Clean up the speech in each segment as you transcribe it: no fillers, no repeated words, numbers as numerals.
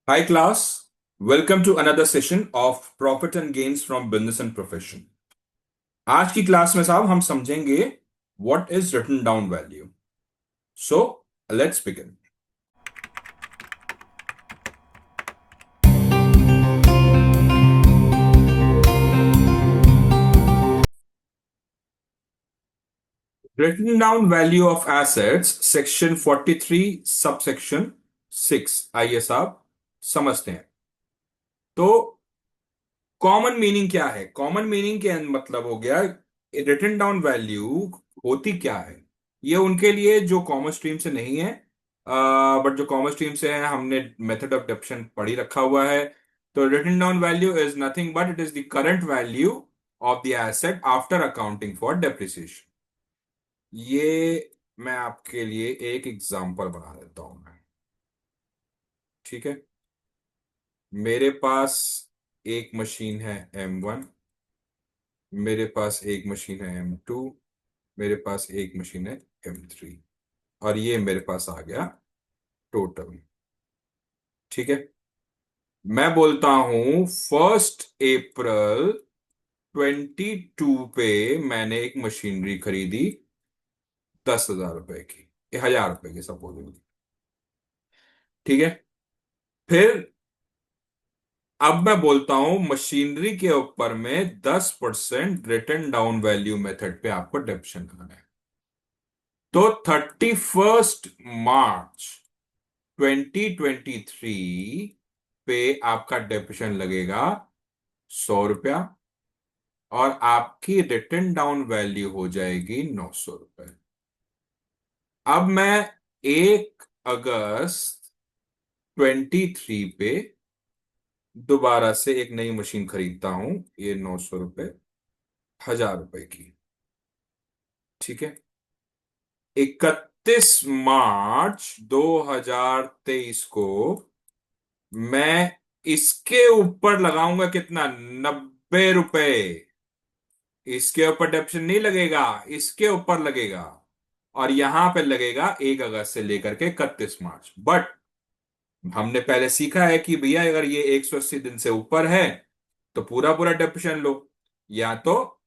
Hi class, welcome to another session of Profit and Gains from Business and Profession। आज की class में साहब हम समझेंगे what is written down value. So let's begin. Written down value of assets section 43 subsection 6। आइए साहब समझते हैं। तो कॉमन मीनिंग क्या है? कॉमन मीनिंग के मतलब हो गया रिटन डाउन वैल्यू होती क्या है। ये उनके लिए जो कॉमर्स स्ट्रीम से नहीं है, बट जो कॉमर्स स्ट्रीम से है हमने मेथड ऑफ डेप्शन पढ़ी रखा हुआ है। तो written down value is nothing but it is the current value of the asset after accounting for depreciation. ये मैं आपके लिए एक एग्जांपल बना देता हूं मैं। ठीक है, मेरे पास एक मशीन है M1, मेरे पास एक मशीन है M2, मेरे पास एक मशीन है M3, और ये मेरे पास आ गया टोटल। ठीक है, मैं बोलता हूं 1 अप्रैल 22 पे मैंने एक मशीनरी खरीदी 10,000 रुपए की, 1,000 रुपए की सपोज। ठीक है, फिर अब मैं बोलता हूं मशीनरी के ऊपर में 10% रिटन डाउन वैल्यू मेथड पे आपको डेप्शन करना है। तो 31 मार्च 2023 पे आपका डेप्शन लगेगा 100 रुपया, और आपकी रिटन डाउन वैल्यू हो जाएगी 900 रुपये। अब मैं 1 अगस्त 23 पे दोबारा से एक नई मशीन खरीदता हूं, ये 900 रुपये, 1,000 रुपए की। ठीक है, 31 मार्च 2023 को मैं इसके ऊपर लगाऊंगा कितना, 90 रुपए। इसके ऊपर डेप्शन नहीं लगेगा, इसके ऊपर लगेगा, और यहां पे लगेगा 1 अगस्त से लेकर के 31 मार्च। बट हमने पहले सीखा है कि भैया अगर ये 180 दिन से ऊपर है तो पूरा पूरा डेप्शन लो, या तो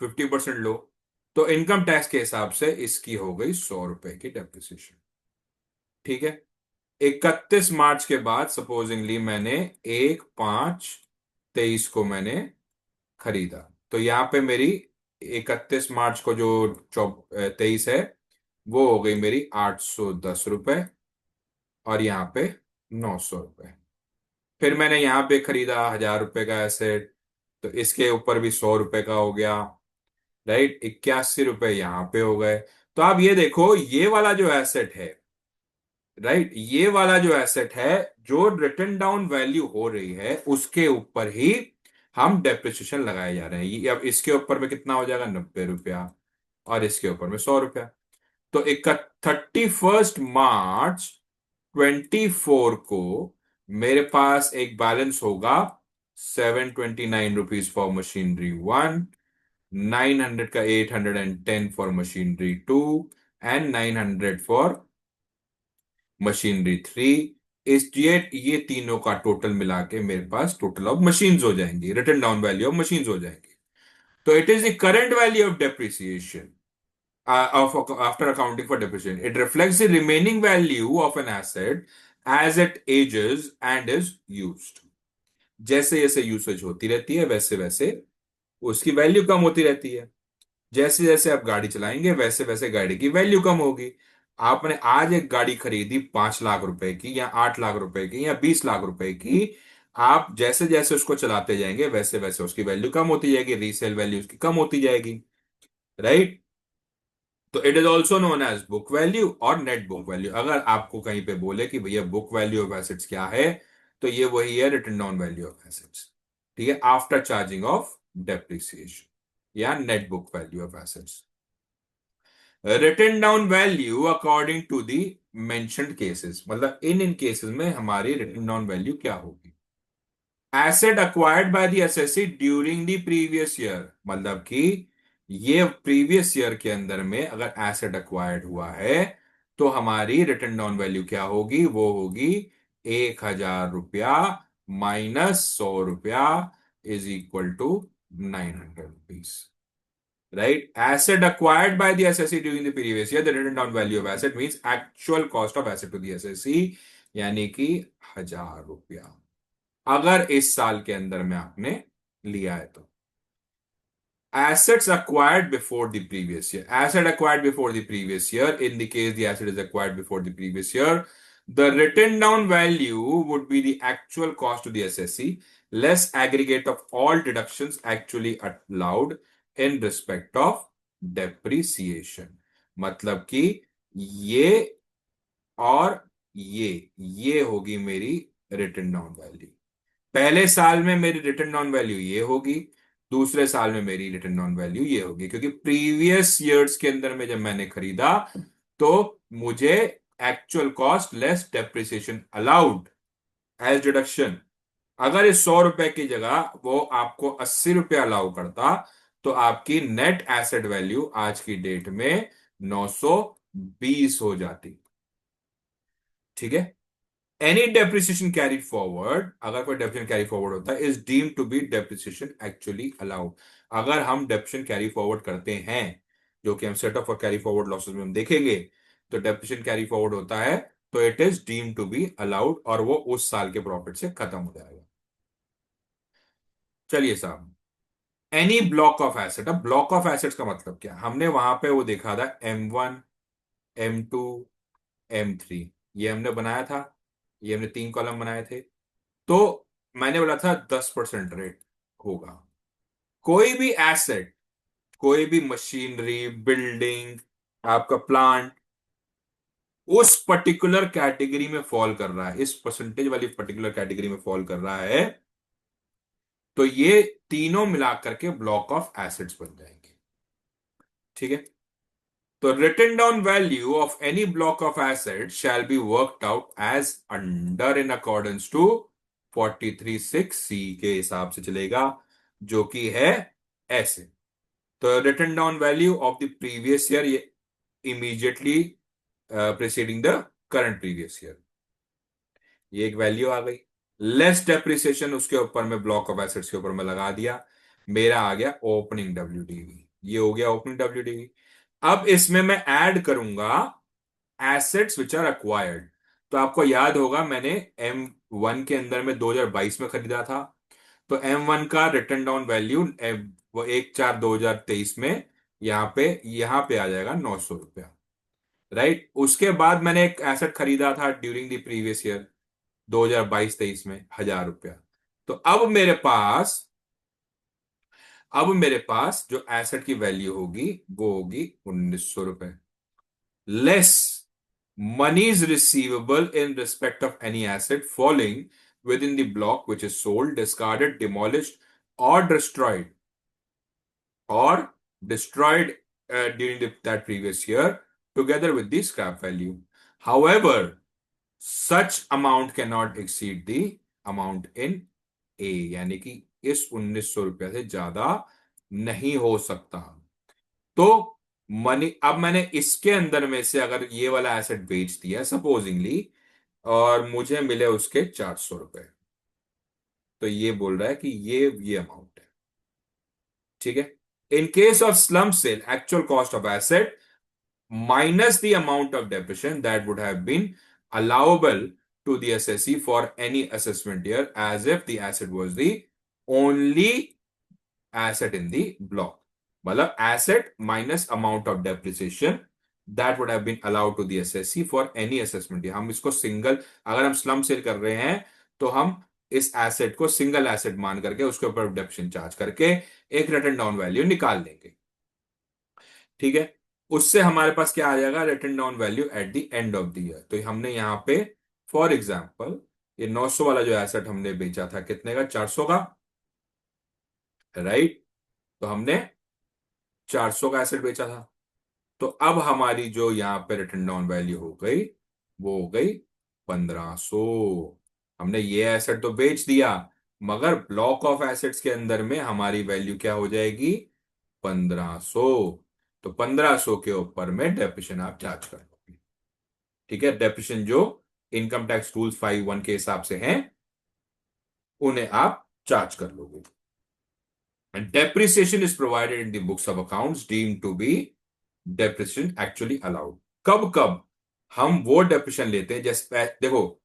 50% लो। तो इनकम टैक्स के हिसाब से इसकी हो गई 100 रुपए की डेप्रिसिएशन। ठीक है, 31 मार्च के बाद सपोजिंगली मैंने 1/5/23 को मैंने खरीदा, तो यहां पे मेरी 31 मार्च को जो 23 है वो हो गई मेरी 810 रुपए, और यहाँ पे 900 रुपए। फिर मैंने यहाँ पे खरीदा 1,000 रुपए का एसेट, तो इसके ऊपर भी 100 रुपए का हो गया। राइट, 81 रुपए यहाँ पे हो गए। तो आप ये देखो, ये वाला जो एसेट है, राइट, ये वाला जो एसेट है, जो रिटन डाउन वैल्यू हो रही है उसके ऊपर ही हम डेप्रिसिएशन लगाए जा रहे हैं। अब इसके ऊपर में कितना हो जाएगा, 90 रुपया, और इसके ऊपर में 100 रुपया। तो एक 31 मार्च 2024 को मेरे पास एक बैलेंस होगा 729 रुपीज फॉर मशीनरी 1, 900 का 810 for machinery 2, and 900 for machinery 3। इस ये तीनों का टोटल मिला के मेरे पास टोटल ऑफ मशीन्स हो जाएंगी, written down value of machines हो जाएंगी। तो it is the current value of depreciation of after accounting for depreciation. It reflects the remaining value of an asset as it ages and is used. जैसे जैसे usage होती रहती है वैसे वैसे उसकी वैल्यू कम होती रहती है। जैसे जैसे आप गाड़ी चलाएंगे वैसे वैसे गाड़ी की वैल्यू कम होगी। आपने आज एक गाड़ी खरीदी 5 लाख रुपए की, या 8 लाख रुपए की, या 20 लाख रुपए की, आप जैसे जैसे उसको चलाते जाएंगे वैसे वैसे उसकी वैल्यू कम होती जाएगी, रीसेल वैल्यू उसकी कम होती जाएगी। राइट, तो it is also known as book value और नेट बुक वैल्यू। अगर आपको कहीं पे बोले कि भैया बुक वैल्यू ऑफ एसेट्स क्या है, तो ये वही है written down value of assets. ठीक है, आफ्टर चार्जिंग ऑफ डेप्रिसिएशन, या net book value of assets. Written down value according to the mentioned cases, मतलब इन इन केसेस में हमारी रिटन डाउन वैल्यू क्या होगी। Asset acquired by the assessee during the previous year, मतलब कि ये प्रीवियस ईयर के अंदर में अगर एसेट अक्वायर्ड हुआ है तो हमारी रिटन डाउन वैल्यू क्या होगी, वो होगी 1000 रुपया माइनस 100 रुपया is equal to 900 rupees. Right? Asset acquired by the SSE during the previous year, the written down value of asset means actual cost of asset to the SSE, यानी कि 1000 रुपया अगर इस साल के अंदर में आपने लिया है तो. Assets acquired before the previous year. Asset acquired before the previous year. In the case the asset is acquired before the previous year, the written down value would be the actual cost to the SSE less aggregate of all deductions actually allowed in respect of depreciation. मतलब कि ये और ये होगी मेरी written down value. पहले साल में मेरी रिटर्न ऑन वैल्यू ये होगी, दूसरे साल में मेरी रिटर्न ऑन वैल्यू ये होगी, क्योंकि प्रीवियस ईयर्स के अंदर में जब मैंने खरीदा तो मुझे actual cost less depreciation allowed as deduction. अगर इस 100 रुपए की जगह वो आपको 80 रुपया अलाउ करता तो आपकी नेट एसेट वैल्यू आज की डेट में 920 हो जाती. ठीक है. एनी डेप्रिसिएशन कैरी फॉरवर्ड, अगर कोई डेप्रिसिएशन कैरी फॉरवर्ड होता है, is deemed to be depreciation actually allowed. अगर हम डेप्रिसिएशन कैरी फॉरवर्ड करते हैं, जो कि हम सेट ऑफ और कैरी फॉरवर्ड लॉसेस में हम देखेंगे, तो डेप्रिसिएशन कैरी फॉरवर्ड होता है तो it is deemed to be allowed और वो उस साल के प्रॉफिट से खत्म हो जाएगा. चलिए साहब, एनी ब्लॉक ऑफ एसेट. अब ब्लॉक ऑफ एसेट्स का मतलब क्या? हमने वहां पे वो देखा था M1, M2, M3, ये हमने बनाया था, ये हमने 3 कॉलम बनाए थे. तो मैंने बोला था 10% रेट होगा. कोई भी एसेट, कोई भी मशीनरी, बिल्डिंग, आपका प्लांट उस पर्टिकुलर कैटेगरी में फॉल कर रहा है, इस परसेंटेज वाली पर्टिकुलर कैटेगरी में फॉल कर रहा है, तो ये तीनों मिलाकर के ब्लॉक ऑफ एसेट्स बन जाएंगे. ठीक है. तो written down value of any block of asset shall be worked out as under in accordance to 43(6)(c) के हिसाब से चलेगा, जो कि है ऐसे. तो written down value of the previous year, ये immediately preceding the current previous year, ये एक वैल्यू आ गई. लेस डेप्रिसिएशन उसके ऊपर में ब्लॉक ऑफ एसेट्स के ऊपर में लगा दिया, मेरा आ गया ओपनिंग WDV. ये हो गया ओपनिंग WDV. अब इसमें मैं ऐड करूंगा एसेट्स विच आर अक्वायर्ड. तो आपको याद होगा मैंने M1 के अंदर में 2022 में खरीदा था, तो M1 का रिटर्न डाउन वैल्यू वो 1/4/2023 में यहां पे आ जाएगा 900 रुपया. राइट. उसके बाद मैंने एक एसेट खरीदा था ड्यूरिंग द प्रीवियस ईयर 2022-23 में 1000 रुपया. तो अब मेरे पास जो एसेट की वैल्यू होगी वो होगी 1900 रुपए. Less monies receivable in respect of any asset falling within the block which is sold, discarded, demolished, or destroyed during that previous year, together with the scrap value. However, such amount cannot exceed the amount in A, यानी कि इस 1900 रुपया से ज्यादा नहीं हो सकता. तो मनी, अब मैंने इसके अंदर में से अगर ये वाला एसेट बेच दिया सपोजिंगली, और मुझे मिले उसके 400 रुपए, तो ये बोल रहा है कि ये अमाउंट है. ठीक है. In case of slump sale, actual cost of asset minus the amount of depreciation that would have been allowable to the assessee for any assessment year, as if the asset was the only asset in the block. मतलब asset minus amount of depreciation that would have been allowed to the assessee for any assessment year. हम इसको single, अगर हम slump sale कर रहे हैं तो हम इस एसेट को सिंगल एसेट मान करके उसके ऊपर डेप्रिसिएशन चार्ज करके एक रिटन डाउन वैल्यू निकाल लेंगे. ठीक है. उससे हमारे पास क्या आ जाएगा? Written down value at the end of the year. तो हमने यहां पे फॉर एग्जांपल ये 900 वाला जो एसेट हमने बेचा था, कितने का? 400 का. राइट. तो हमने 400 का एसेट बेचा था. तो अब हमारी जो यहां पे रिटन डाउन वैल्यू हो गई वो हो गई 1500. हमने ये एसेट तो बेच दिया, मगर ब्लॉक ऑफ एसेट्स के अंदर में हमारी वैल्यू क्या हो जाएगी? 1500. तो 1500 के ऊपर में डेप्रिसिएशन आप चार्ज कर लोगे. ठीक है. डेप्रिसिएशन जो इनकम टैक्स रूल्स 5(1) के हिसाब से हैं, उन्हें आप चार्ज कर लोगे। And depreciation is provided in the books of accounts deemed to be depreciation actually allowed. कब कब हम वो डेप्रिसिएशन लेते हैं, जैसे देखो,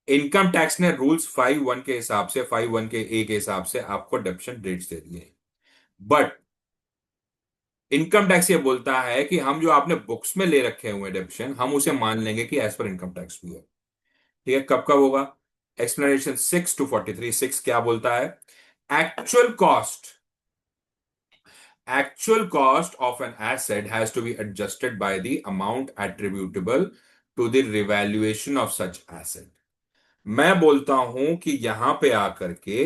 इनकम टैक्स ने रूल्स 5(1) के हिसाब से, 5(1) के ए के हिसाब से आपको डेप्रिसिएशन रेट्स दे दिए, बट इनकम टैक्स ये बोलता है कि हम जो आपने बुक्स में ले रखे हुए डेप्रिसिएशन, हम उसे मान लेंगे कि एज पर इनकम टैक्स भी है। ठीक है, कब कब होगा? एक्सप्लेनेशन 6 to 43, 6 क्या बोलता है? Actual cost, actual cost of an asset has to be adjusted by the amount attributable to the revaluation of such asset। मैं बोलता हूं कि यहां पे आकर के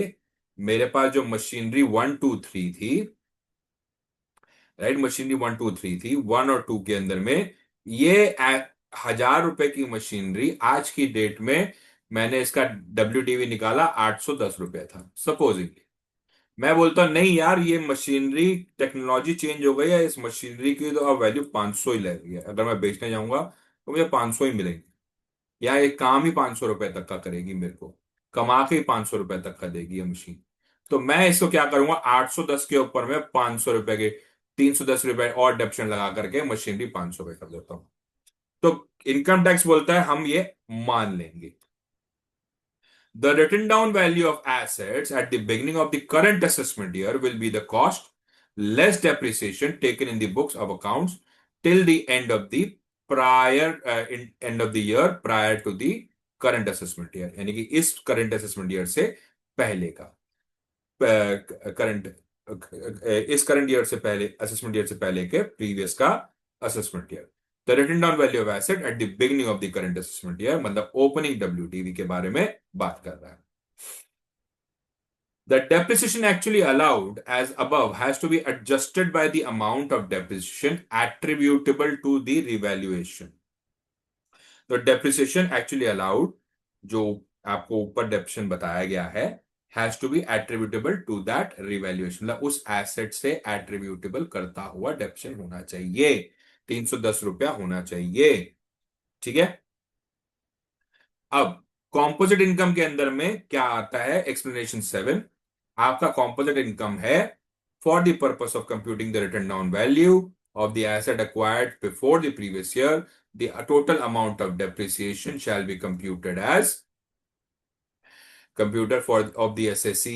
मेरे पास जो मशीनरी 1 2 3 थी, राइट, मशीनरी 1 2 3 थी, 1 और 2 के अंदर में, ये 1000 रुपए की मशीनरी आज की डेट में मैंने इसका WDV निकाला, 810 रुपए था सपोजिंगली। मैं बोलता हूं नहीं यार, ये मशीनरी टेक्नोलॉजी चेंज हो गई है, इस मशीनरी की तो अब वैल्यू 500 ही लग रही है, अगर मैं बेचने जाऊंगा तो मुझे 500 ही मिलेंगे, या ये काम ही 500 रुपए तक का करेगी, मेरे को कमा के ही 500 रुपए तक का देगी ये मशीन। तो मैं इसको क्या करूंगा, 810 के ऊपर में 500 रुपए के 310 रुपए और डेप्शन लगा करके मशीनरी 500 रुपए कर देता हूं। तो इनकम टैक्स बोलता है हम ये मान लेंगे। The written down value of assets at the beginning of the current assessment year will be the cost less depreciation taken in the books of accounts till the end of the end of the year prior to the current assessment year, यानी कि इस current assessment year से पहले का current इस current year से पहले, assessment year से पहले के प्रीवियस का assessment year. The written down value of asset at the beginning of the current assessment year, मतलब ओपनिंग WDV के बारे में बात कर रहा है। The depreciation actually allowed as above has to be adjusted by the amount of depreciation attributable to the revaluation। तो depreciation actually allowed, जो आपको ऊपर डेप्रिसिएशन बताया गया है, has to be attributable to that revaluation, मतलब उस एसेट से एट्रीब्यूटेबल करता हुआ डेप्रिसिएशन होना चाहिए, 310 रुपया होना चाहिए। ठीक है, अब कॉम्पोजिट इनकम के अंदर में क्या आता है? एक्सप्लेनेशन 7, आपका कॉम्पोजिट इनकम है for the purpose of computing the written down value of the asset acquired before the previous year, the total amount of depreciation shall be computed as computer for of the SSE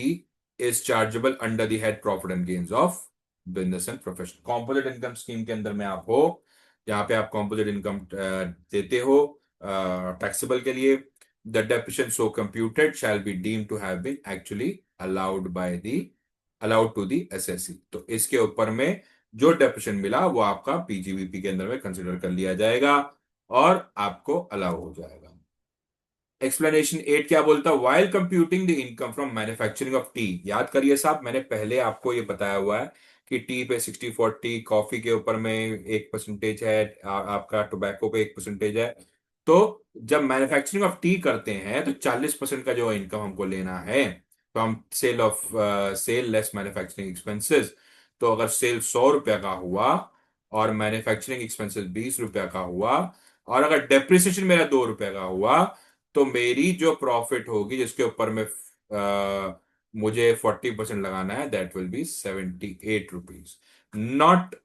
is chargeable under the head profit and gains of business and profession। composite income scheme के अंदर में आप हो, जहां पे आप composite income देते हो टैक्सेबल के लिए, the depreciation so computed shall be deemed to have been actually allowed to the SSE। तो इसके ऊपर में जो डेप्रिसिएशन मिला वो आपका PGBP के अंदर में कंसिडर कर लिया जाएगा और आपको अलाउ हो जाएगा। एक्सप्लेनेशन 8 क्या बोलता है? While computing the income from manufacturing of T, याद करिए साहब, मैंने पहले आपको ये बताया हुआ है कि टी पे 60/40, कॉफी के ऊपर में 1% है, आपका टोबैको पे 1% है। तो जब मैन्युफैक्चरिंग ऑफ टी करते हैं तो 40% का जो इनकम हमको लेना है from sale less manufacturing expenses. तो अगर सेल 100 रुपया का हुआ और मैन्युफैक्चरिंग एक्सपेंसेस 20 रुपया का हुआ, और अगर डेप्रिसिएशन मेरा 2 रुपया का हुआ, तो मेरी जो प्रॉफिट होगी जिसके ऊपर में मुझे 40% लगाना है, that will be 78 rupees, not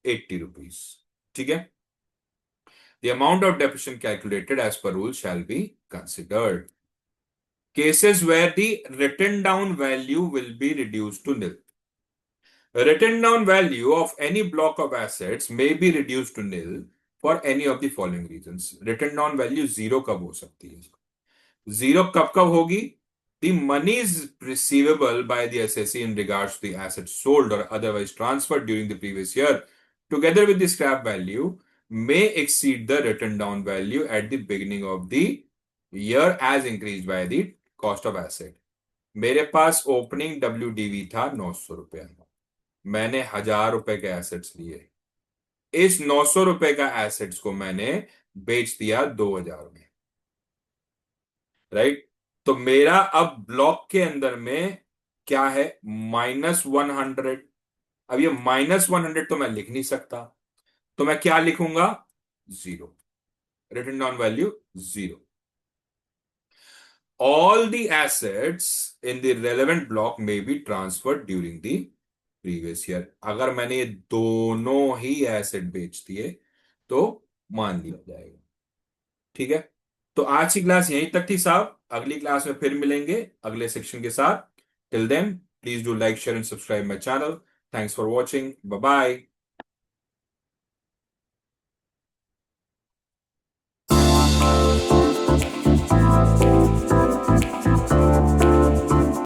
80 rupees. ठीक है, the amount of depreciation calculated as per rule shall be considered. Cases where the written down value will be reduced to nil। Written down value of any block of assets may be reduced to nil for any of the following reasons। Written down value zero कब हो सकती है? Zero कब कब होगी? The monies receivable by the assessee in regards to the assets sold or otherwise transferred during the previous year, together with the scrap value, may exceed the written down value at the beginning of the year as increased by the cost of asset। मेरे पास opening WDV था 900 रुपया, मैंने 1000 रुपए के assets लिए, इस 900 रुपए का एसेट्स को मैंने बेच दिया 2000 में, राइट। तो मेरा अब ब्लॉक के अंदर में क्या है? -100। अब ये -100 तो मैं लिख नहीं सकता, तो मैं क्या लिखूंगा? Zero, written down value zero. all the assets in the relevant block may be transferred during the previous year। अगर मैंने ये दोनों ही एसेट बेच दिए तो मान लिया जाएगा। ठीक है। तो आज की क्लास यहीं तक थी साहब, अगली क्लास में फिर मिलेंगे अगले सेक्शन के साथ। Till then please do like share and subscribe my channel. Thanks for watching, bye bye.